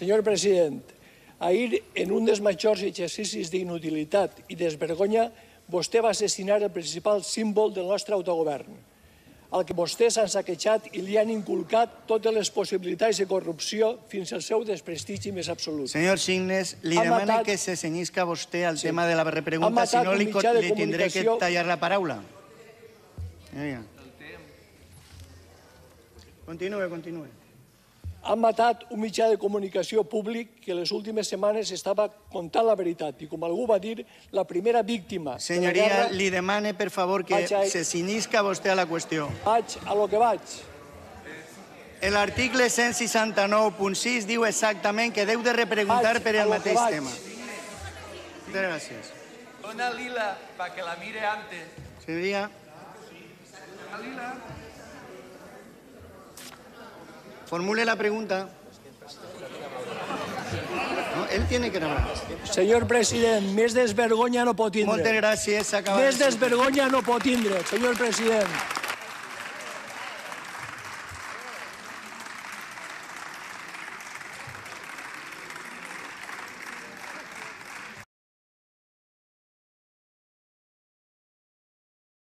Senyor president, ahir, en un dels majors exercicis d'inutilitat i desvergonya, vostè va assassinar el principal símbol del nostre autogovern, al que vostès han saquejat i li han inculcat totes les possibilitats de corrupció fins al seu desprestigi més absolut. Senyor Signes, li demano que se cenyisca vostè al tema de la repregunta, si no li tindré que tallar la paraula. Continue. Han matat un mitjà de comunicació públic que les últimes setmanes estava contant la veritat i, com algú va dir, la primera víctima... Senyoria, li demane, per favor, que se cenyisca vostè a la qüestió. Vaig a lo que vaig. L'article 169.6 diu exactament que deu de repreguntar per el mateix tema. Moltes gràcies. Dona Lila para que la mire antes. Senyoria. Lila. Formule la pregunta. No, él tiene que hablar. Senyor president, més desvergonya no pot tindre. Moltes gràcies, s'ha acabat. Més desvergonya no pot tindre, senyor president.